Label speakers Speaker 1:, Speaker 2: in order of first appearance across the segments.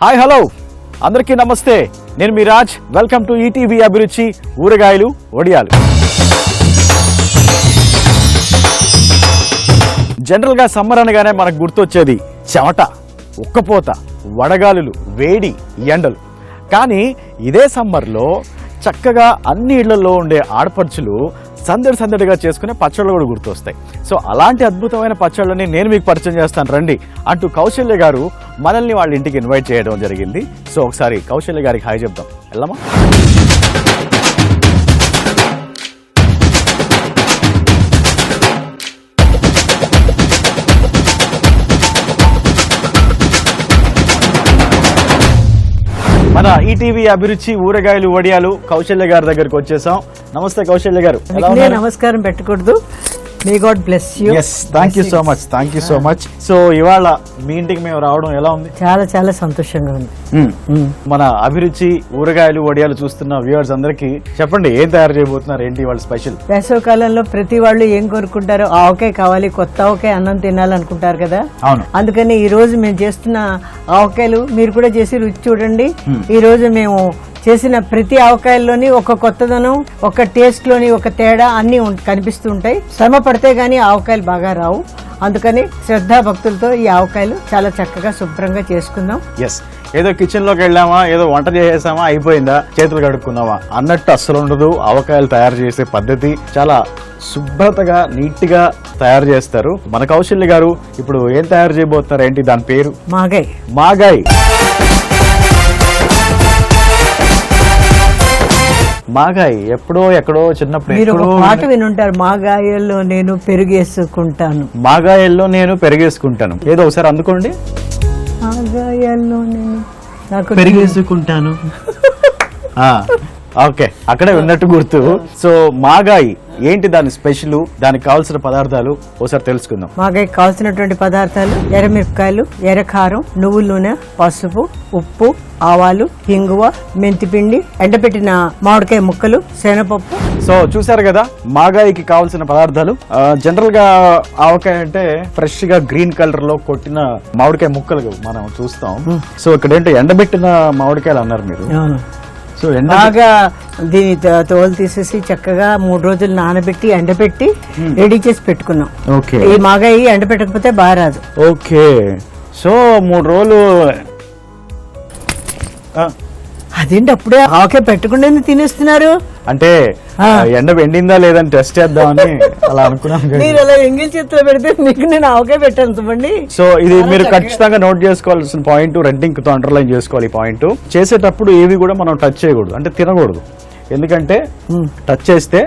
Speaker 1: Hi hello అందరికీ నమస్తే. నేను మీ రాజ్. వెల్కమ్ టు ఈటీవీ అభిరుచి ఊరగాయలు వడియాలు. జనరల్గా సమ్మర్ అనగానే మనకు గుర్తొచ్చేది చెమట, ఉక్కపోత, వడగాలులు, వేడి, ఎండలు. కానీ ఇదే సమ్మర్లో చక్కగా అన్ని ఇళ్లలో ఉండే ఆడపడుచులు సందడిగా చేసుకునే పచ్చళ్ళు కూడా గుర్తొస్తాయి. సో అలాంటి అద్భుతమైన పచ్చళ్ళని నేను మీకు పరిచయం చేస్తాను రండి అంటూ కౌశల్య గారు మనల్ని వాళ్ళ ఇంటికి ఇన్వైట్ చేయడం జరిగింది. సో ఒకసారి కౌశల్య గారికి హాయ్ చెప్దాం. వెళ్ళమా? మన ఈటీవీ అభిరుచి ఊరగాయలు వడియాలు కౌశల్య గారి దగ్గరికి వచ్చేసాం. నమస్తే కౌశల్య గారు.
Speaker 2: నమస్కారం పెట్టకూడదు. May God bless you.
Speaker 1: yes thank you so much. So ఇవాళ మీ ఇంటికి మేము రావడం ఎలా ఉంది?
Speaker 2: చాలా సంతోషంగా ఉంది.
Speaker 1: మన అభిరుచి ఊరగాయలు వడియాలు చూస్తున్న వ్యూవర్స్ అందరికి చెప్పండి, ఏం తయారు చేయబోతున్నారు, ఏంటి వాళ్ళ స్పెషల్?
Speaker 2: వేసవి కాలంలో ప్రతి వాళ్ళు ఏం కోరుకుంటారో ఆవకాయ కావాలి, కొత్త ఆవకాయ అన్నం తినాలనుకుంటారు కదా.
Speaker 1: అవును.
Speaker 2: అందుకని ఈ రోజు మేము చేస్తున్న ఆవకాయలు మీరు కూడా చేసి రుచి చూడండి. ఈ రోజు మేము చేసిన ప్రతి ఆవకాయల్లోని ఒక కొత్తదనం, ఒక టేస్ట్ లోని ఒక తేడా అన్ని కనిపిస్తూ ఉంటాయి. శ్రమ పడితే గానీ ఆవకాయలు బాగా రావు. అందుకని శ్రద్ధా భక్తులతో ఈ ఆవకాయలు చాలా చక్కగా శుభ్రంగా చేసుకుందాం.
Speaker 1: ఎస్, ఏదో కిచెన్ లోకి వెళ్ళామా, ఏదో వంట చేసేసామా, అయిపోయిందా, చేతులు కడుక్కున్నామా అన్నట్టు అస్సలు ఉండదు. ఆవకాయలు తయారు చేసే పద్ధతి చాలా శుభ్రతగా నీట్ గా తయారు చేస్తారు. మన కౌశల్య గారు ఇప్పుడు ఏం తయారు చేయబోతున్నారు, ఏంటి దాని పేరు? మాగాయ్. మాగాయ్ ఎక్కడో చిన్నప్పుడు
Speaker 2: మాట వినుంటారు, మాగాయల్లో నేను పెరుగేసుకుంటాను.
Speaker 1: మాగాయల్లో నేను పెరుగేసుకుంటాను. ఏదో ఒకసారి అందుకోండి.
Speaker 2: మాగాయల్లో నేను
Speaker 1: పెరిగేసుకుంటాను. ఓకే, అక్కడే ఉన్నట్టు గుర్తు. సో మాగాయి ఏంటి, దాని స్పెషల్, దానికి కావాల్సిన పదార్థాలు ఒకసారి తెలుసుకుందాం.
Speaker 2: మాగాయి కావాల్సినటువంటి పదార్థాలు: ఎర్రమిరపకాయలు, ఎర్రకారం, నువ్వుల నూనె, పసుపు, ఉప్పు, ఆవాలు, ఇంగువ, మెంతిపిండి, ఎండబెట్టిన మామిడికాయ ముక్కలు, శనగపప్పు.
Speaker 1: సో చూసారు కదా మాగాయికి కావాల్సిన పదార్థాలు. జనరల్ గా ఆవకాయ అంటే ఫ్రెష్ గా గ్రీన్ కలర్ లో కొట్టిన మామిడికాయ ముక్కలు మనం చూస్తాం. సో ఇక్కడ ఏంటో ఎండబెట్టిన మామిడికాయలు అన్నారు మీరు. సో
Speaker 2: బాగా దీని తోలు తీసేసి చక్కగా 3 రోజులు నానబెట్టి ఎండబెట్టి రెడీ చేసి పెట్టుకున్నాం. ఈ మాగాయి ఎండబెట్టకపోతే బాగా రాదు.
Speaker 1: ఓకే, సో 3 రోజులు
Speaker 2: అదేంటి అప్పుడే ఆవకాయ పెట్టకుండా తినేస్తున్నారు?
Speaker 1: అంటే ఎండ ఎండిందా లేదని టెస్ట్ చేద్దామని అలా అనుకున్నాను.
Speaker 2: మీరు అలా ఎంగిల్ చేతిలో పెడితే మీకు నేను ఆవకాయ పెట్టాను.
Speaker 1: సో ఇది మీరు ఖచ్చితంగా నోట్ చేసుకోవాల్సిన పాయింట్, రెడ్డింగ్ తో అండర్లైన్ చేసుకోవాలి. ఈ పాయింట్ చేసేటప్పుడు ఏవి కూడా మనం టచ్ చేయకూడదు, అంటే తినకూడదు. ఎందుకంటే టచ్ చేస్తే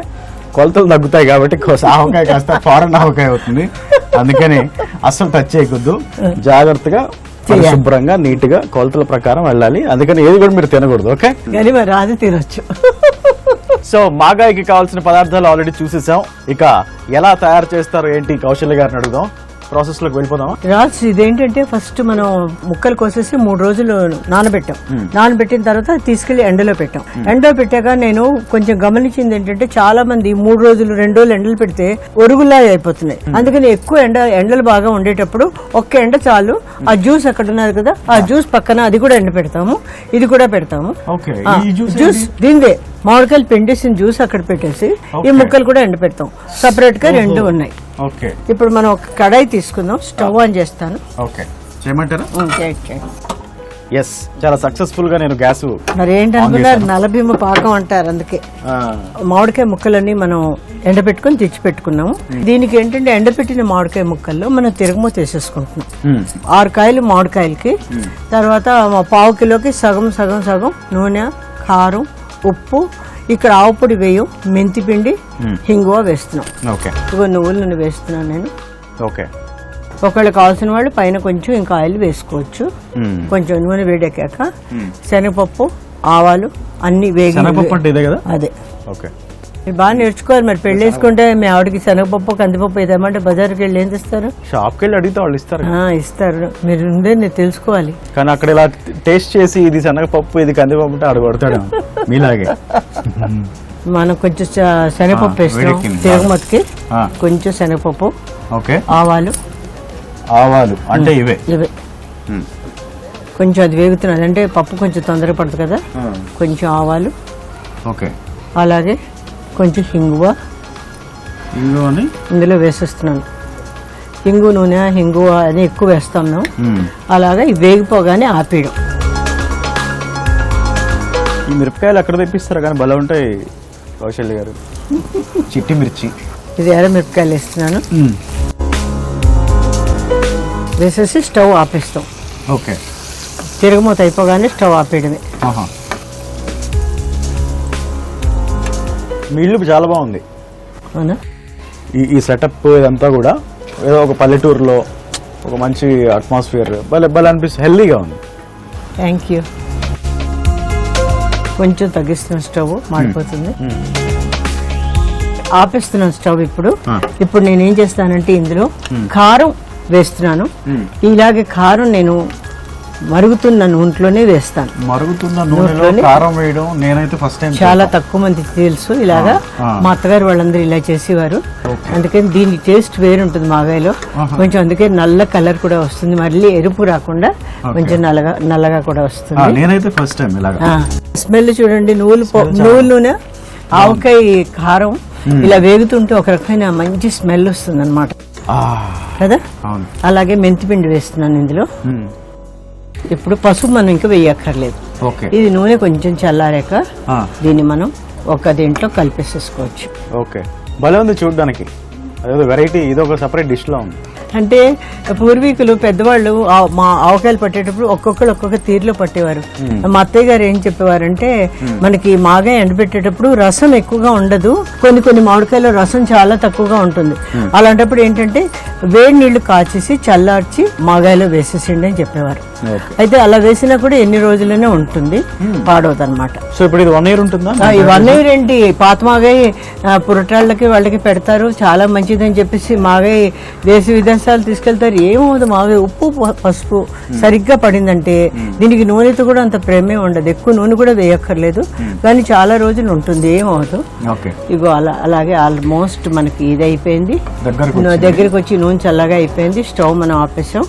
Speaker 1: కొలతలు తగ్గుతాయి కాబట్టి ఆవకాయ కాస్త ఫారెన్ ఆవకాయ అవుతుంది. అందుకని అస్సలు టచ్ చేయకూడదు. జాగ్రత్తగా శుభ్రంగా నీట్ గా కొలతల ప్రకారం వెళ్ళాలి. అందుకని ఏది కూడా మీరు తినకూడదు. ఓకే,
Speaker 2: రాదు తినొచ్చు.
Speaker 1: సో మాగాయికి కావాల్సిన పదార్థాలు ఆల్రెడీ చూసేసాం. ఇక ఎలా తయారు చేస్తారో ఏంటి కౌశల్య గారిని అడుగుదాం. ప్రాసెస్ లోకి వెళ్ళిపోదామా?
Speaker 2: రాజ్, ఇదేంటంటే ఫస్ట్ మనం ముక్కలు కోసేసి 3 రోజులు నానబెట్టాం. నానబెట్టిన తర్వాత తీసుకెళ్లి ఎండలో పెట్టాం. ఎండలో పెట్టాక నేను కొంచెం గమనించింది ఏంటంటే చాలా మంది 3 రోజులు 2 రోజులు ఎండలు పెడితే ఒరుగులా అయిపోతున్నాయి. అందుకని ఎక్కువ ఎండలు బాగా ఉండేటప్పుడు ఒక్క ఎండ చాలు. ఆ జ్యూస్ అక్కడ ఉన్నది కదా, ఆ జ్యూస్ పక్కన అది కూడా ఎండ పెడతాము, ఇది కూడా పెడతాము. జ్యూస్ దీనిదే మామిడికాయలు పిండేసిన జ్యూస్ అక్కడ పెట్టేసి ఈ ముక్కలు కూడా ఎండ పెడతాం. సపరేట్ గా 2 ఉన్నాయి. ఇప్పుడు మనం ఒక కడాయి తీసుకుందాం. స్టవ్ ఆన్ చేస్తాను.
Speaker 1: ఎస్, చాలా సక్సెస్ఫుల్ గా నేను గ్యాస్.
Speaker 2: మరి ఏంటనుకున్నారు, నలభీమ పాకం అంటారు. అందుకే మామిడికాయ ముక్కలన్నీ మనం ఎండబెట్టుకుని తెచ్చి పెట్టుకున్నాము. దీనికి ఏంటంటే ఎండబెట్టిన మామిడికాయ ముక్కల్లో మనం తిరగమూత వేసేసుకుంటున్నాం. 6 కాయలు మామిడికాయలకి. తర్వాత 1/4 కిలోకి సగం నూనె, కారం, ఉప్పు, ఇక్కడ ఆవు పొడి వేయం, మెంతిపిండి, హింగువ వేస్తున్నాం. నువ్వుల నూనె వేస్తున్నాను నేను. ఒకవేళ కావాల్సిన వాళ్ళు పైన కొంచెం ఇంకా ఆయిల్ వేసుకోవచ్చు. కొంచెం నూనె వేడెక్కాక శనగపప్పు, ఆవాలు అన్ని వేగి, అదే బాగా నేర్చుకోవాలి. మరి పెళ్లి వేసుకుంటే మీ ఆవిడకి శనగపప్పు, కందిపప్పు ఇదేమంటే బజార్కి వెళ్ళి ఏం తెస్తారు?
Speaker 1: షాప్కి వెళ్ళి అడిగితే వాళ్ళు
Speaker 2: ఇస్తారు. మీరు ఉందే నేను తెలుసుకోవాలి.
Speaker 1: కానీ అక్కడ ఇలా టేస్ట్ చేసి ఇది శనగపప్పు ఇది కందిపప్పు అంటే ఆడు కొడతాడు మీలాగే.
Speaker 2: మనం కొంచెం శనగపప్పు వేస్తాం తిరగమతికి. కొంచెం శనగపప్పు, ఆవాలు
Speaker 1: అంటే ఇవే
Speaker 2: కొంచెం అది వేగుతున్నది అంటే పప్పు కొంచెం తొందరగా పడుతుంది కదా, కొంచెం ఆవాలు,
Speaker 1: ఓకే,
Speaker 2: అలాగే కొంచెం హింగువ ఇందులో వేసేస్తున్నాను. హింగు నూనె, హింగువ అని ఎక్కువ వేస్తాం మేము. అలాగా ఇవి వేగిపోగానే ఆపేయడం.
Speaker 1: ఈ మిరపకాయలు ఎక్కడ తెప్పిస్తారు కానీ భలే ఉంటాయి కౌశల్య గారు. చిట్టి మిర్చి,
Speaker 2: ఇది ఎర్ర మిరపకాయలు వేస్తున్నాను. వేసేసి స్టవ్ ఆపేస్తాం.
Speaker 1: ఓకే,
Speaker 2: తిరగమూత అయిపోగానే స్టవ్ ఆపేయడమే.
Speaker 1: మీ ఇల్లు చాలా బాగుంది.
Speaker 2: అవునా?
Speaker 1: ఈ సెటప్ ఇదంతా కూడా ఏదో ఒక పల్లెటూరులో ఒక మంచి అట్మాస్ఫియర్ భలే భలే అనిపిస్తుంది, హెల్దీగా ఉంది.
Speaker 2: Thank you. కొంచెం తగ్గిస్తున్నాను, స్టవ్ మాడిపోతుంది. ఆపేస్తున్నాను స్టవ్. ఇప్పుడు నేనేం చేస్తానంటే ఇందులో కారం వేస్తున్నాను. ఇలాగే కారం నేను మరుగుతున్న నూనెలోనే వేస్తాను.
Speaker 1: మరుగుతున్న నూనెలో కారం వేయడం నేనైతే ఫస్ట్ టైం.
Speaker 2: చాలా తక్కువ మంది తెలుసు ఇలాగా. మా అత్తగారు వాళ్ళందరూ ఇలా చేసేవారు. అందుకని దీని టేస్ట్ వేరుంటుంది మాగాయలో కొంచెం. అందుకే నల్ల కలర్ కూడా వస్తుంది, మళ్ళీ ఎరుపు రాకుండా కొంచెం నల్లగా కూడా వస్తుంది.
Speaker 1: నేనైతే ఫస్ట్ టైం ఇలాగా.
Speaker 2: స్మెల్ చూడండి, నువ్వుల నూనె, ఆవకాయ, కారం ఇలా వేగుతుంటే ఒక రకమైన మంచి స్మెల్ వస్తుంది అన్నమాట కదా. అలాగే మెంతిపిండి వేస్తున్నాను ఇందులో. ఇప్పుడు పసుపు మనం ఇంకా వేయక్కర్లేదు. ఇది నూనె కొంచెం చల్లారాక దీన్ని మనం ఒక దీంట్లో కలిపేసేసుకోవచ్చు.
Speaker 1: ఓకే, భలే ఉంది చూడడానికి. అదే వెరైటీ, ఇది ఒక సెపరేట్ డిష్ లో ఉంది.
Speaker 2: అంటే పూర్వీకులు పెద్దవాళ్ళు మా ఆవకాయలు పట్టేటప్పుడు ఒక్కొక్క తీరులో పట్టేవారు. మా అత్తయ్య గారు ఏం చెప్పేవారంటే, మనకి మాగాయ ఎండబెట్టేటప్పుడు రసం ఎక్కువగా ఉండదు, కొన్ని మామిడికాయలో రసం చాలా తక్కువగా ఉంటుంది. అలాంటప్పుడు ఏంటంటే వేడి నీళ్లు కాచేసి చల్లార్చి మాగాయలో వేసేసిండి అని చెప్పేవారు. అయితే అలా వేసినా కూడా ఎన్ని రోజులనే ఉంటుంది, పాడవదు అనమాట.
Speaker 1: సో ఇప్పుడు ఇది 1 year ఉంటుందా?
Speaker 2: ఈ 1 year ఏంటి, పాత మాగాయ పురటాళ్ళకి వాళ్ళకి పెడతారు, చాలా మంచిదని చెప్పేసి మాగాయ దేశ విదేశాలు తీసుకెళ్తారు. ఏమవుతుంది, మాగాయ ఉప్పు పసుపు సరిగ్గా పడిందంటే దీనికి నూనెతో కూడా అంత ప్రేమే ఉండదు, ఎక్కువ నూనె కూడా వేయక్కర్లేదు, కానీ చాలా రోజులు ఉంటుంది, ఏమవుతుంది. ఇగో అలాగే ఆల్మోస్ట్ మనకి ఇది అయిపోయింది, దగ్గరికి వచ్చి నూనె చల్లగా అయిపోయింది. స్టవ్ మనం ఆపేసాం.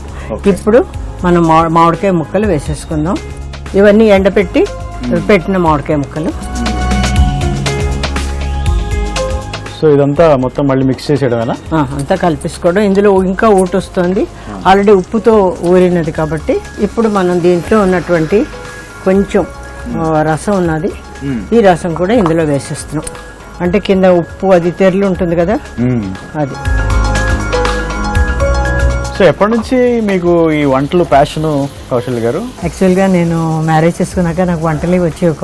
Speaker 2: ఇప్పుడు మనం మామిడికాయ ముక్కలు వేసేసుకుందాం. ఇవన్నీ ఎండపెట్టి పెట్టిన మామిడికాయ ముక్కలు.
Speaker 1: సో ఇదంతా మొత్తం మళ్ళీ మిక్స్ చేసేయడం,
Speaker 2: అంతా కలిపేసుకోవడం. ఇందులో ఇంకా ఊట వస్తుంది, ఆల్రెడీ ఉప్పుతో ఊరినది కాబట్టి. ఇప్పుడు మనం దీంట్లో ఉన్నటువంటి కొంచెం రసం ఉన్నది, ఈ రసం కూడా ఇందులో వేసేస్తున్నాం. అంటే కింద ఉప్పు అది తెరలు ఉంటుంది కదా, అది.
Speaker 1: సో ఎప్పటి నుంచి మీకు ఈ వంటలు ప్యాషన్ కౌశల్య గారు?
Speaker 2: యాక్చువల్గా నేను మ్యారేజ్ చేసుకున్నాక నాకు వంటలే వచ్చి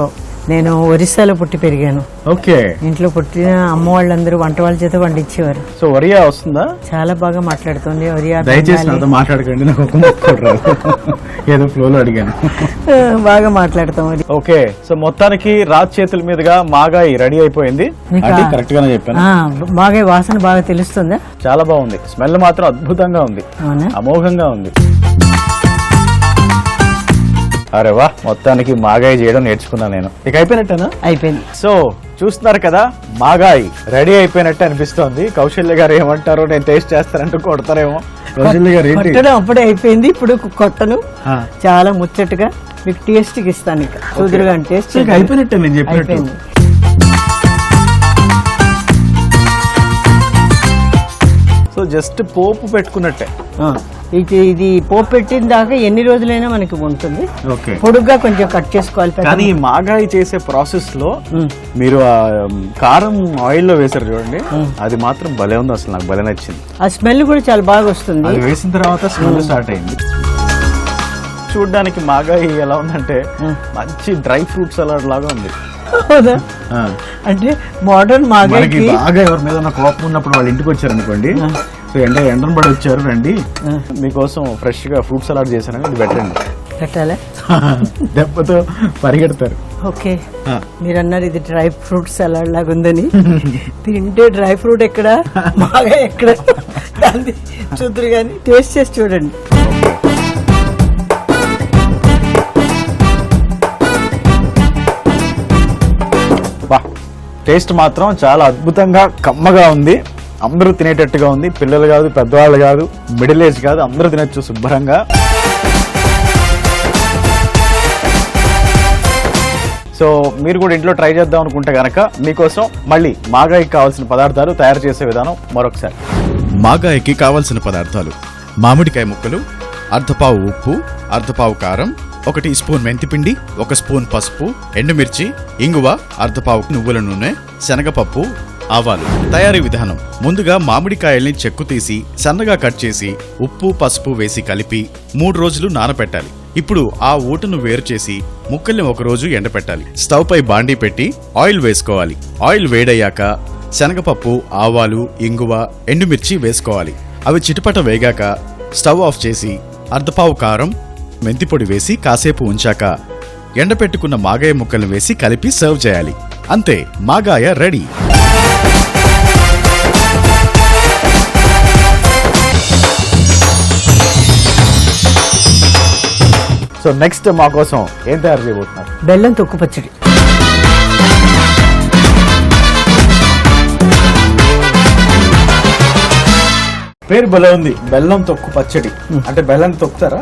Speaker 2: నేను ఒరిస్సాలో పుట్టి పెరిగాను.
Speaker 1: ఓకే.
Speaker 2: ఇంట్లో పుట్టిన అమ్మ వాళ్ళందరూ వంట వాళ్ళ చేత వండించేవారు.
Speaker 1: సో ఒరియా వస్తుందా?
Speaker 2: చాలా బాగా మాట్లాడుతుంది ఒరియా.
Speaker 1: దయచేసి నాతో మాట్లాడకండి, నాకు ఒక మొక్క రాదు, ఏదో ఫ్లోలో అడిగాను.
Speaker 2: బాగా మాట్లాడతాం.
Speaker 1: ఓకే, సో మొత్తానికి రాజ్ చేతుల మీదుగా మాగాయి రెడీ అయిపోయింది. కరెక్ట్ గానే చెప్పాను.
Speaker 2: మాగాయి వాసన బాగా తెలుస్తుందా?
Speaker 1: చాలా బాగుంది, స్మెల్ మాత్రం అద్భుతంగా ఉంది, అమోఘంగా ఉంది. అరే వా, మొత్తానికి మాగాయి చేయడం నేర్చుకున్నా నేను. ఇక అయిపోయినట్టేనా?
Speaker 2: అయిపోయింది.
Speaker 1: సో చూస్తున్నారు కదా, మాగాయి రెడీ అయిపోయినట్టు అనిపిస్తోంది. కౌశల్య గారు ఏమంటారో, నేను టేస్ట్ చేస్తానంటూ కొడతారేమో. కౌశల్య గారు
Speaker 2: కొట్టడం అప్పుడే అయిపోయింది, ఇప్పుడు కొట్టను. చాలా ముచ్చటగా మీకు టేస్ట్ ఇస్తాను. ఇక కుదురుగా టేస్ట్
Speaker 1: అయిపోయినట్టే నేను చెప్పినట్టు. సో జస్ట్ పోపు పెట్టుకున్నట్టే.
Speaker 2: ఇది పోపు పెట్టిన దాకా ఎన్ని రోజులైనా మనకి ఉంటుంది. పొడుగ్గా కొంచెం కట్ చేసుకోవాలి.
Speaker 1: కానీ మాగాయి చేసే ప్రాసెస్ లో మీరు కారం ఆయిల్ లో వేసారు చూడండి, అది మాత్రం భలే ఉంది, అసలు నాకు భలే నచ్చింది.
Speaker 2: ఆ స్మెల్ కూడా చాలా బాగా వస్తుంది.
Speaker 1: అది వేసిన తర్వాత స్మెల్ స్టార్ట్ అయింది. చూడడానికి మాగాయి ఎలా ఉందంటే మంచి డ్రై ఫ్రూట్ సలాడ్ లాగా ఉంది.
Speaker 2: అంటే మోడర్న్ మాగాయి
Speaker 1: బాగా ఎవరి మీద కోపం ఉన్నప్పుడు వాళ్ళ ఇంటికి వచ్చారు అనుకోండి, సో ఎండను పడి వచ్చారు, రండి మీకోసం ఫ్రెష్ గా ఫ్రూట్ సలాడ్ చేశాను, ఇది పెట్టండి.
Speaker 2: పెట్టాలా?
Speaker 1: దెబ్బతో పరిగెడతారు.
Speaker 2: ఓకే, మీరు అన్నారు ఇది డ్రై ఫ్రూట్ సలాడ్ లాగా ఉందని. తింటే డ్రై ఫ్రూట్ ఎక్కడ, బాగా ఎక్కడ చూద్దరు, కానీ టేస్ట్ చేసి చూడండి.
Speaker 1: టేస్ట్ మాత్రం చాలా అద్భుతంగా కమ్మగా ఉంది, అందరూ తినేటట్టుగా ఉంది. పిల్లలు కాదు, పెద్దవాళ్ళు కాదు, మిడిల్ ఏజ్ కాదు, అందరూ తినచ్చు శుభ్రంగా. సో మీరు కూడా ఇంట్లో ట్రై చేద్దాం అనుకుంటే గనక మీకోసం మళ్ళీ మాగాయికి కావాల్సిన పదార్థాలు తయారు చేసే విధానం మరొకసారి.
Speaker 3: మాగాయకి కావలసిన పదార్థాలు: మామిడికాయ ముక్కలు, అర్ధపావు ఉప్పు, అర్ధపావు కారం, 1 టీ స్పూన్ మెంతిపిండి, 1 స్పూన్ పసుపు, ఎండుమిర్చి, ఇంగువ, అర్ధపావు నువ్వుల నూనె, శనగపప్పు, ఆవాలు. తయారీ విధానం: ముందుగా మామిడికాయల్ని చెక్కు తీసి సన్నగా కట్ చేసి ఉప్పు పసుపు వేసి కలిపి 3 రోజులు నానపెట్టాలి. ఇప్పుడు ఆ ఊటను వేరు చేసి ముక్కల్ని 1 రోజు ఎండపెట్టాలి. స్టవ్ పై బాండీ పెట్టి ఆయిల్ వేసుకోవాలి. ఆయిల్ వేడయ్యాక శనగపప్పు, ఆవాలు, ఇంగువ, ఎండుమిర్చి వేసుకోవాలి. అవి చిటపట వేగాక స్టవ్ ఆఫ్ చేసి అర్ధపావు కారం, మెంతిపొడి వేసి కాసేపు ఉంచాక ఎండపెట్టుకున్న మాగాయ ముక్కల్ని వేసి కలిపి సర్వ్ చేయాలి. అంతే, మాగాయ రెడీ.
Speaker 1: సో నెక్స్ట్ మా కోసం ఏం తయారు చేయబోతున్నారు?
Speaker 2: బెల్లం తొక్కు పచ్చడి.
Speaker 1: పేరు భలే ఉంది, బెల్లం తొక్కు పచ్చడి. అంటే బెల్లాన్ని తొక్కుతారా?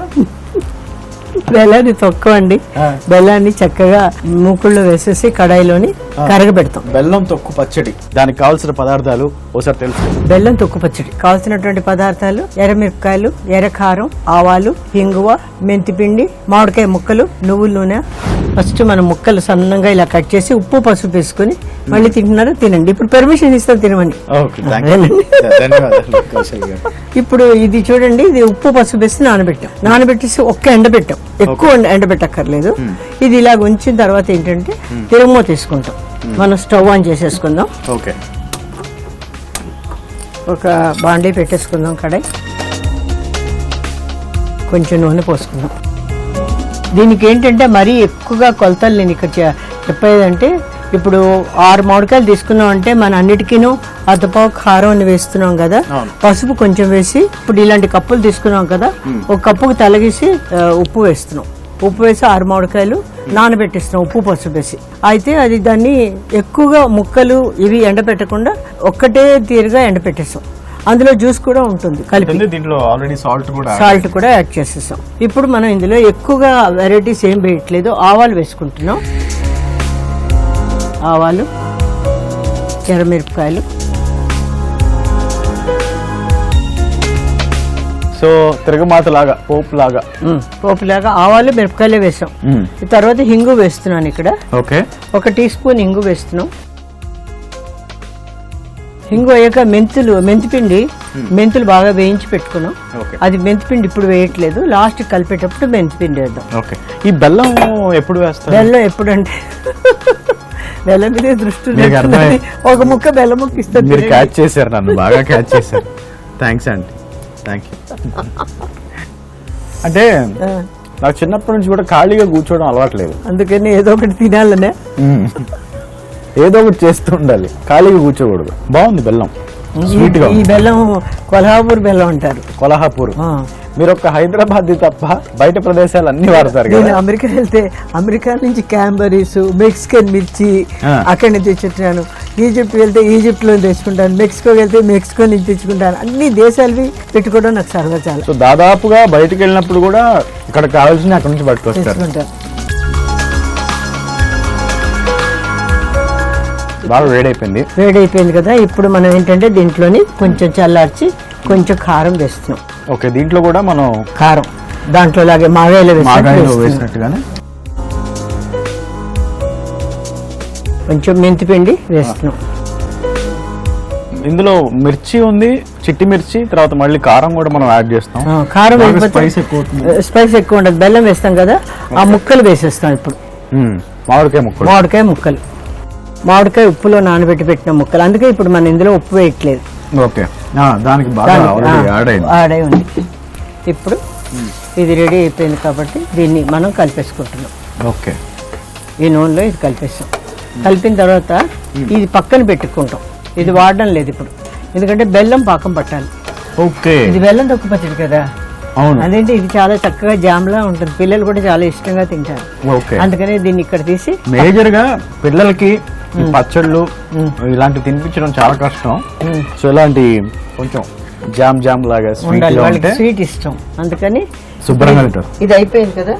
Speaker 2: బెల్లాన్ని తొక్కవండి.
Speaker 1: ఆ.
Speaker 2: బెల్లాన్ని చక్కగా మూకుల్లో వేసేసి కడాయిలోని కరగబెడతాం.
Speaker 1: బెల్లం తొక్కు పచ్చడి, దానికి కావాల్సిన పదార్థాలు ఒకసారి తెలుసు.
Speaker 2: బెల్లం తొక్కు పచ్చడి కావాల్సినటువంటి పదార్థాలు: ఎర్రమిరపకాయలు, ఎర్రకారం, ఆవాలు, ఇంగువ, మెంతిపిండి, మామిడికాయ ముక్కలు, నువ్వుల నూనె. ఫస్ట్ మనం ముక్కలు సన్నంగా ఇలా కట్ చేసి ఉప్పు పసుపు వేసుకుని మళ్ళీ తింటున్నారో తినండి. ఇప్పుడు పర్మిషన్ ఇస్తాం తినమని. ఇప్పుడు ఇది చూడండి, ఇది ఉప్పు పసుపు వేసి నానబెట్టేసి ఒక్క ఎండబెట్టాం. ఎక్కువ ఎండబెట్టక్కర్లేదు. ఇది ఇలాగ ఉంచిన తర్వాత ఏంటంటే తిరుమూత తీసుకుంటాం. మనం స్టవ్ ఆన్ చేసేసుకుందాం.
Speaker 1: ఓకే,
Speaker 2: ఒక బాండీ పెట్టేసుకుందాం. కడాయి కొంచెం నూనె పోసుకుందాం. దీనికి ఏంటంటే మరీ ఎక్కువగా కొలతలు నేను ఇక్కడ చెప్పేదంటే, ఇప్పుడు 6 మామిడికాయలు తీసుకున్నాం అంటే మన అన్నిటికీను అర్ధపావు కారం అని వేస్తున్నాం కదా, పసుపు కొంచెం వేసి, ఇప్పుడు ఇలాంటి కప్పులు తీసుకున్నాం కదా, ఒక కప్పుకు తలగేసి ఉప్పు వేస్తున్నాం. ఉప్పు వేసి 6 మామిడికాయలు నానబెట్టిస్తున్నాం ఉప్పు పసుపు వేసి. అయితే అది దాన్ని ఎక్కువగా ముక్కలు ఇవి ఎండబెట్టకుండా ఒక్కటే తీరుగా ఎండబెట్టేస్తాం. అందులో జ్యూస్ కూడా ఉంటుంది కలిపి.
Speaker 1: దీంట్లో ఆల్రెడీ
Speaker 2: సాల్ట్ కూడా యాడ్ చేసేసాం. ఇప్పుడు మనం ఇందులో ఎక్కువగా వెరైటీస్ ఏం వేయట్లేదు. ఆవాలు వేసుకుంటున్నాం. ఆవాలు, ఎర్రమిరపకాయలు.
Speaker 1: సో తిరగమాత లాగా, పోపు లాగా
Speaker 2: ఆవాలు మిరపకాయలే వేసాం. తర్వాత హింగు వేస్తున్నాను ఇక్కడ.
Speaker 1: ఓకే,
Speaker 2: 1 టీ స్పూన్ హింగు వేస్తున్నాం. హింగు అయ్యాక మెంతిపిండి, మెంతులు బాగా వేయించి పెట్టుకున్నాం. అది మెంతిపిండి ఇప్పుడు వేయట్లేదు, లాస్ట్ కలిపేటప్పుడు మెంతిపిండి వేద్దాం.
Speaker 1: ఓకే, ఈ బెల్లం ఎప్పుడు వేస్తారు?
Speaker 2: బెల్లం ఎప్పుడంటే బెల్లం మీద దృష్టి లేకుండా ఒక ముక్క బెల్లం ముక్క ఇస్తారు.
Speaker 1: మీరు క్యాచ్ చేశారు, నన్ను బాగా క్యాచ్ చేశారు. Thanks aunty, thank you. అంటే నాకు చిన్నప్పటి నుంచి కూడా ఖాళీగా కూర్చోవడం అలవాట్లేదు.
Speaker 2: అందుకని ఏదో ఒకటి తినాలనే,
Speaker 1: ఏదో ఒకటి చేస్తూ ఉండాలి, ఖాళీగా కూర్చోకూడదు. బాగుంది బెల్లం, స్వీట్ గా.
Speaker 2: ఈ బెల్లం కొల్హాపూర్ బెల్లం అంటారు.
Speaker 1: కొల్హాపూర్. మీరు ఒక హైదరాబాద్ తప్ప బయట ప్రదేశాలు అన్ని వాడతారు కదా?
Speaker 2: నేను అమెరికా వెళ్తే అమెరికా నుంచి క్యాంబరీస్, మెక్సికన్ మిర్చి అక్కడి నుంచి తెచ్చుకుంటాను. ఈజిప్ట్ వెళ్తే ఈజిప్ట్ లో తెచ్చుకుంటాను. మెక్సికో వెళ్తే మెక్సికో నుంచి తెచ్చుకుంటాను. అన్ని దేశాలవి పెట్టుకోవడం నాకు సరదా చాలా.
Speaker 1: సో దాదాపుగా బయటకు వెళ్ళినప్పుడు కూడా ఇక్కడ కావాల్సిన అక్కడ నుంచి పట్టుకొస్తారు. బాగా వేడైపోయింది
Speaker 2: కదా. ఇప్పుడు మనం ఏంటంటే దీంట్లోని కొంచెం చల్లార్చి కొంచెం కారం వేస్తున్నాం.
Speaker 1: ఓకే, దీంట్లో కూడా మనం
Speaker 2: కారం దాంట్లో లాగే మాగాయలో
Speaker 1: వేసినట్టుగానే
Speaker 2: కొంచెం మెంతిపిండి వేస్తున్నాం.
Speaker 1: ఇందులో మిర్చి ఉంది, చిట్టి మిర్చి, తర్వాత మళ్ళీ కారం కూడా మనం యాడ్ చేస్తాం.
Speaker 2: కారం
Speaker 1: స్పైస్
Speaker 2: ఎక్కువ ఉండదు. బెల్లం వేస్తాం కదా, ఆ ముక్కలు వేసేస్తాం. ఇప్పుడు మామిడికాయ ముక్కలు, మామిడికాయ ఉప్పులో నానబెట్టి పెట్టిన ముక్కలు. అందుకే ఇప్పుడు మనం ఇందులో ఉప్పు వేయట్లేదు.
Speaker 1: ఓకే, దానికి యాడ్ అయి ఉంది.
Speaker 2: ఇప్పుడు ఇది రెడీ అయిపోయింది కాబట్టి దీన్ని మనం కలిపేసుకుంటున్నాం.
Speaker 1: ఓకే,
Speaker 2: ఈ నూనెలో ఇది కలిపేస్తాం. కలిపిన తర్వాత ఇది పక్కన పెట్టుకుంటాం. ఇది వాడడం లేదు ఇప్పుడు, ఎందుకంటే బెల్లం పాకం పట్టాలి.
Speaker 1: ఓకే,
Speaker 2: ఇది బెల్లం తొక్కు పచ్చడి కదా.
Speaker 1: అవును,
Speaker 2: అదేంటి ఇది చాలా చక్కగా జామ్లా ఉంటుంది. పిల్లలు కూడా చాలా ఇష్టంగా తింటారు. అందుకనే దీన్ని ఇక్కడ తీసి
Speaker 1: మేజర్ గా పిల్లలకి పచ్చళ్ళు ఇలాంటివి తినిపించడం చాలా కష్టం. సో ఇలాంటి కొంచెం జామ్ లాగా
Speaker 2: స్వీట్ ఇష్టం, అందుకని
Speaker 1: శుభ్రంగా తింటారు.
Speaker 2: ఇది అయిపోయింది కదా.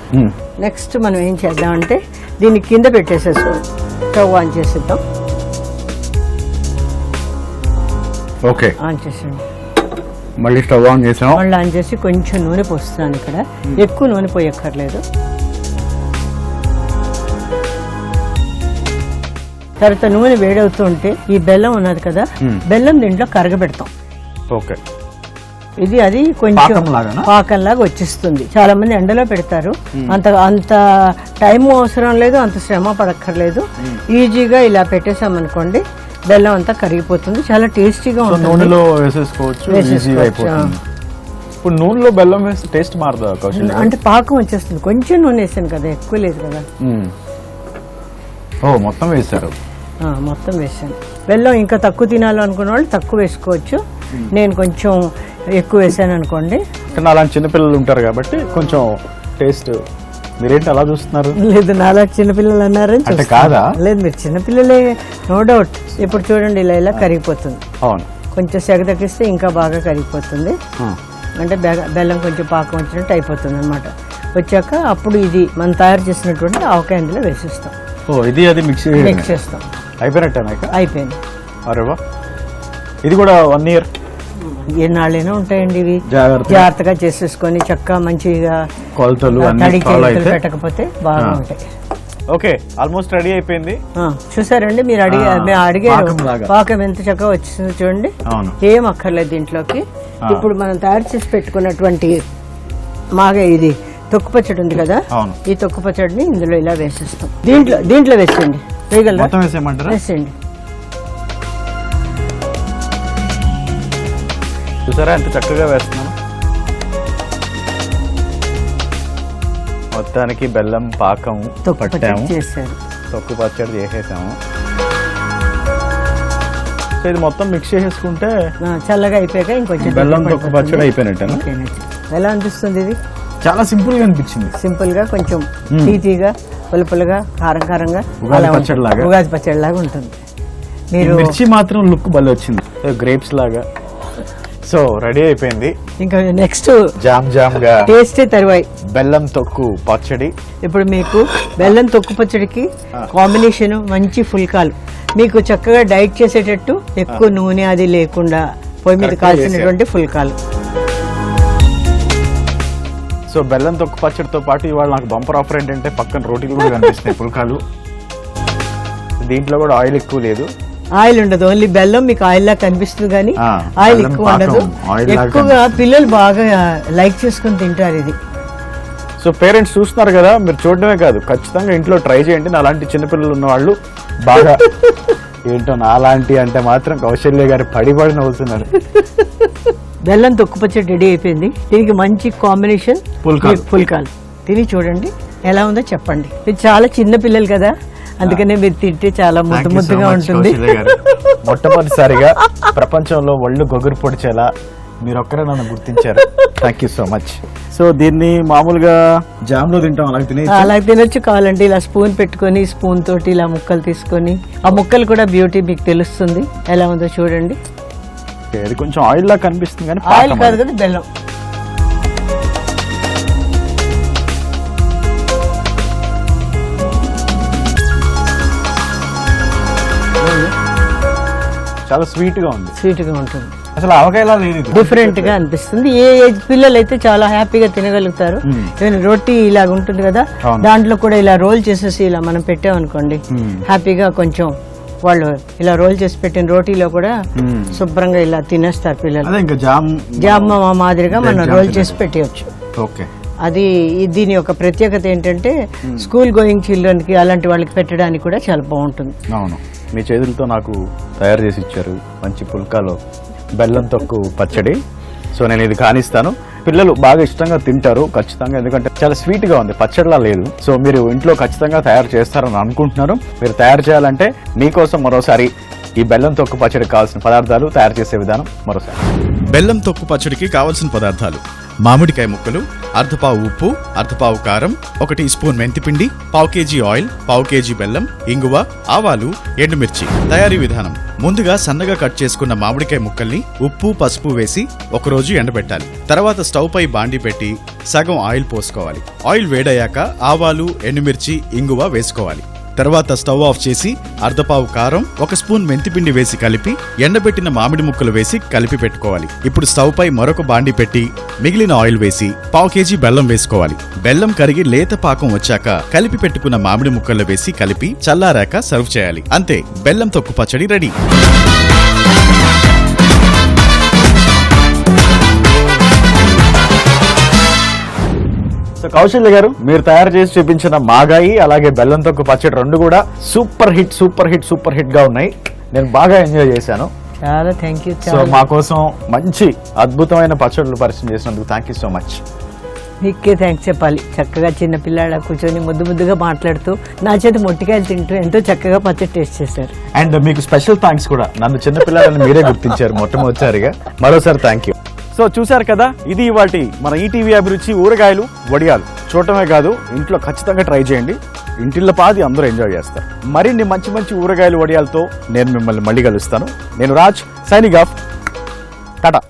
Speaker 2: నెక్స్ట్ మనం ఏం చేద్దామంటే దీన్ని కింద పెట్టేసేసుకో, స్టవ్ ఆన్ చేసేద్దాం.
Speaker 1: ఓకే,
Speaker 2: ఆన్ చేసేయండి.
Speaker 1: మళ్ళీ స్టవ్ ఆన్ చేసాం.
Speaker 2: మళ్ళీ ఆన్ చేసి కొంచెం నూనె పోస్తున్నాను. ఇక్కడ ఎక్కువ నూనె పోయక్కర్లేదు. తర్వాత నూనె వేడవుతూ ఉంటే ఈ బెల్లం ఉన్నది కదా, బెల్లం దీంట్లో కరగబెడతాం.
Speaker 1: ఓకే,
Speaker 2: ఇది అది కొంచెం
Speaker 1: పాకంలాగానా?
Speaker 2: పాకంలాగా వచ్చేస్తుంది. చాలా మంది ఎండలో పెడతారు, అంత టైం అవసరం లేదు, అంత శ్రమ పడక్కర్లేదు. ఈజీగా ఇలా పెట్టేసామనుకోండి బెల్లం అంతా కరిగిపోతుంది, చాలా టేస్టీగా ఉంటుంది.
Speaker 1: నూనెలో వేసేసుకోవచ్చు, ఈజీగా అయిపోతుంది. ఇప్పుడు నూనెలో బెల్లం వేస్తే టేస్ట్ మారుతుంది కౌశల్య?
Speaker 2: అంటే పాకం వచ్చేస్తుంది. కొంచెం నూనె వేసాను కదా, ఎక్కువ లేదు కదా.
Speaker 1: ఓ, మొత్తం వేసారు?
Speaker 2: మొత్తం వేసాను. బెల్లం ఇంకా తక్కువ తినాలి అనుకున్న వాళ్ళు తక్కువ వేసుకోవచ్చు. నేను కొంచెం ఎక్కువ వేసాను అనుకోండి.
Speaker 1: కానీ అలాంటి చిన్నపిల్లలు ఉంటారు కాబట్టి కొంచెం టేస్ట్. మీరేంటి అలా చూస్తున్నారు?
Speaker 2: లేదు, నాలా చిన్నపిల్లలు అన్నారని
Speaker 1: అంటే కాదా?
Speaker 2: లేదు, మీరు చిన్నపిల్లలే, నో డౌట్. ఇప్పుడు చూడండి ఇలా ఇలా కరిగిపోతుంది.
Speaker 1: అవును,
Speaker 2: కొంచెం సెగ తగ్గిస్తే ఇంకా బాగా కరిగిపోతుంది. అంటే బెల్లం కొంచెం పాకం వచ్చినట్టు అయిపోతుంది అనమాట. వచ్చాక అప్పుడు ఇది మనం తయారు చేసినటువంటి ఆవకాయ ఇందులో వేసేస్తాం.
Speaker 1: ఓ, ఇది అది మిక్స్
Speaker 2: చేస్తాం.
Speaker 1: అయిపోయినట్టే?
Speaker 2: అయిపోయింది.
Speaker 1: అరే వా, ఇది కూడా 1 year
Speaker 2: ఎన్నాళ్ళైనా ఉంటాయండి ఇవి.
Speaker 1: జాగ్రత్తగా
Speaker 2: జాగ్రత్తగా చేసేసుకొని చక్కగా మంచిగా
Speaker 1: కొలతలు
Speaker 2: పెట్టకపోతే బాగా ఉంటాయి.
Speaker 1: ఓకే, ఆల్మోస్ట్ రెడీ అయిపోయింది.
Speaker 2: చూసారండి, మీరు అడిగారు పాకం ఎంత చక్కగా వచ్చిందో చూడండి. ఏం అక్కర్లేదు దీంట్లోకి. ఇప్పుడు మనం తయారు చేసి పెట్టుకున్నటువంటి మాగా ఇది తొక్కు పచ్చడి ఉంది కదా, ఈ తొక్కు పచ్చడిని ఇందులో ఇలా వేసేస్తాం. దీంట్లో వేసేయండి. వేయగలరా? వేసేయండి.
Speaker 1: చూసారా ఎంత చక్కగా వేస్తున్నాను. మొత్తానికి బెల్లం పాకం పట్టాము, తొక్కు పచ్చడి చేసేసాము. సో ఇది మొత్తం మిక్స్ చేసేసుకుంటే
Speaker 2: చల్లగా అయిపోయాక ఇంకొంచెం
Speaker 1: బెల్లం తొక్కు పచ్చడి అయిపోయినట్టేనా?
Speaker 2: ఎలా అనిపిస్తుంది? ఇది
Speaker 1: చాలా సింపుల్ గా అనిపించింది.
Speaker 2: సింపుల్ గా, కొంచెం తీతీగా, పులుపులుగా, కారం కారంగా, ఉగాది పచ్చడి లాగా ఉంటుంది. మీరు
Speaker 1: మిర్చి మాత్రం లుక్ భలే వచ్చింది, గ్రేప్స్ లాగా. సో రెడీ అయిపోయింది.
Speaker 2: ఇంకా నెక్స్ట్
Speaker 1: జామ్ గా
Speaker 2: టేస్టే తరువాయి
Speaker 1: బెల్లం తొక్కు పచ్చడి.
Speaker 2: ఇప్పుడు మీకు బెల్లం తొక్కు పచ్చడికి కాంబినేషన్ మంచి ఫుల్కాలు. మీకు చక్కగా డైట్ చేసేటట్టు ఎక్కువ నూనె అది లేకుండా పొయ్యి మీద కాల్చినటువంటి ఫుల్కాలు.
Speaker 1: సో బెల్లం తొక్కు పచ్చడితో పాటు ఇవాళ నాకు బంపర్ ఆఫర్ ఏంటంటే పక్కన రోటీలు కూడా కనిపిస్తున్నాయి, పుల్కాలు. దీంట్లో కూడా ఆయిల్ ఎక్కువ లేదు,
Speaker 2: ఆయిల్ ఉండదు, ఓన్లీ బెల్లం మీకు ఆయిల్ లా కనిపిస్తుంది కానీ ఆయిల్ ఎక్కువ ఉండదు. ఎక్కువగా పిల్లలు బాగా లైక్ చేసుకుని తింటారు ఇది.
Speaker 1: సో పేరెంట్స్ చూస్తున్నారు కదా, మీరు చూడడమే కాదు ఖచ్చితంగా ఇంట్లో ట్రై చేయండి. నాలాంటి చిన్నపిల్లలు ఉన్న వాళ్ళు బాగా ఏంటో నాలాంటి అంటే మాత్రం కౌశల్య గారు పడి నవ్వుతున్నారు.
Speaker 2: బెల్లం తొక్కు పచ్చడి రెడీ అయిపోయింది. దీనికి మంచి కాంబినేషన్ పుల్కాలు. తిని చూడండి ఎలా ఉందో చెప్పండి. మీరు చాలా చిన్న పిల్లలు కదా, అందుకనే మీరు తింటే చాలా ముద్దుగా ఉంటుంది.
Speaker 1: మొట్టమొదటిసారిగా ప్రపంచంలో ఒళ్ళు గొగురు పొడిచేలా మీరు ఒక్కరే నన్ను గుర్తించారు. Thank you so much. So దీన్ని మామూలుగా జామ్ లో తింటాం, అలా
Speaker 2: తినొచ్చు. కావాలంటే ఇలా స్పూన్ పెట్టుకొని స్పూన్ తోటి ఇలా ముక్కలు తీసుకొని, ఆ ముక్కలు కూడా బ్యూటీ మీకు తెలుస్తుంది. ఎలా ఉందో చూడండి.
Speaker 1: ఇది కొంచెం ఆయిల్ లా కనిపిస్తుంది కానీ
Speaker 2: ఆయిల్ కాదు కదా, బెల్లం.
Speaker 1: చాలా స్వీట్ గా ఉంది. అసలు ఆవకాయలా లేదు,
Speaker 2: డిఫరెంట్ గా అనిపిస్తుంది. ఏ ఏజ్ పిల్లలు అయితే చాలా హ్యాపీగా తినగలుగుతారు. రోటీ ఇలాగ ఉంటుంది కదా, దాంట్లో కూడా ఇలా రోల్ చేసేసి ఇలా మనం పెట్టామనుకోండి, హ్యాపీగా కొంచెం వాళ్ళు ఇలా రోల్ చేసి పెట్టిన రోటీలో కూడా శుభ్రంగా ఇలా తినేస్తారు పిల్లలు. జామ్ మాదిరిగా మనం రోల్ చేసి పెట్టవచ్చు. అది దీని యొక్క ప్రత్యేకత ఏంటంటే స్కూల్ గోయింగ్ చిల్డ్రన్ కి అలాంటి వాళ్ళకి పెట్టడానికి కూడా చాలా బాగుంటుంది.
Speaker 1: అవును, మీ చేతులతో నాకు తయారు చేసి ఇచ్చారు మంచి పుల్కాలో బెల్లం తొక్కు పచ్చడి. సో నేను ఇది కానిస్తాను. పిల్లలు బాగా ఇష్టంగా తింటారు ఖచ్చితంగా, ఎందుకంటే చాలా స్వీట్ గా ఉంది, పచ్చడిలా లేదు. సో మీరు ఇంట్లో ఖచ్చితంగా తయారు చేస్తారని అనుకుంటున్నారు. మీరు తయారు చేయాలంటే మీకోసం మరోసారి ఈ బెల్లం తొక్కు పచ్చడికి కావాల్సిన పదార్థాలు, తయారు చేసే విధానం మరోసారి.
Speaker 3: బెల్లం తొక్కు పచ్చడికి కావలసిన పదార్థాలు: మామిడికాయ ముక్కలు, అర్ధపావు ఉప్పు, అర్ధపావు కారం, 1 టీ స్పూన్ మెంతిపిండి, 1/2 కేజీ ఆయిల్, 1/2 కేజీ బెల్లం, ఇంగువ, ఆవాలు, ఎండుమిర్చి. తయారీ విధానం: ముందుగా సన్నగా కట్ చేసుకున్న మామిడికాయ ముక్కల్ని ఉప్పు, పసుపు వేసి ఒకరోజు ఎండబెట్టాలి. తర్వాత స్టవ్ పై బాండి పెట్టి సగం ఆయిల్ పోసుకోవాలి. ఆయిల్ వేడయ్యాక ఆవాలు, ఎండుమిర్చి, ఇంగువ వేసుకోవాలి. తర్వాత స్టవ్ ఆఫ్ చేసి అర్ధపావు కారం, 1 స్పూన్ మెంతిపిండి వేసి కలిపి ఎండబెట్టిన మామిడి ముక్కలు వేసి కలిపి పెట్టుకోవాలి. ఇప్పుడు స్టవ్ పై మరొక బాండి పెట్టి మిగిలిన ఆయిల్ వేసి 1/2 కేజీ బెల్లం వేసుకోవాలి. బెల్లం కరిగి లేత పాకం వచ్చాక కలిపి పెట్టుకున్న మామిడి ముక్కలు వేసి కలిపి చల్లారాక సర్వ్ చేయాలి. అంతే, బెల్లం తొక్కు పచ్చడి రెడీ.
Speaker 1: సో కౌశల్య గారు, మీరు తయారు చేసి చూపించిన మాగాయి అలాగే బెల్లం తొక్కు పచ్చడి రెండు కూడా సూపర్ హిట్ గా ఉన్నాయి. నేను బాగా ఎంజాయ్ చేశాను.
Speaker 2: చాలా థ్యాంక్ యూ.
Speaker 1: సో మా కోసం మంచి అద్భుతమైన పచ్చళ్ళు పరిచయం చేసినందుకు థ్యాంక్ యూ సో మచ్.
Speaker 2: మీకే థ్యాంక్స్ చెప్పాలి. చక్కగా చిన్న పిల్లాడ కూర్చొని ముద్దుగా మాట్లాడుతూ నా చేతి మొట్టికాయలు తింటూ ఎంతో చక్కగా పచ్చడి టేస్ట్ చేశారు.
Speaker 1: అండ్ మీకు స్పెషల్ థ్యాంక్స్ కూడా, నన్ను చిన్న పిల్లలని మీరే గుర్తించారు మొట్టమొదటిసారిగా. మరోసారి థ్యాంక్ యూ. సో చూశారు కదా, ఇది ఇవాల్టి మన ఈటీవీ అభిరుచి ఊరగాయలు వడియాలు. చూడటమే కాదు, ఇంట్లో ఖచ్చితంగా ట్రై చేయండి. ఇంటిల్లో పాది అందరూ ఎంజాయ్ చేస్తారు. మరిన్ని మంచి ఊరగాయలు వడియాలతో నేను మిమ్మల్ని మళ్ళీ కలుస్తాను. నేను రాజ్, సైనింగ్ ఆఫ్. టాటా.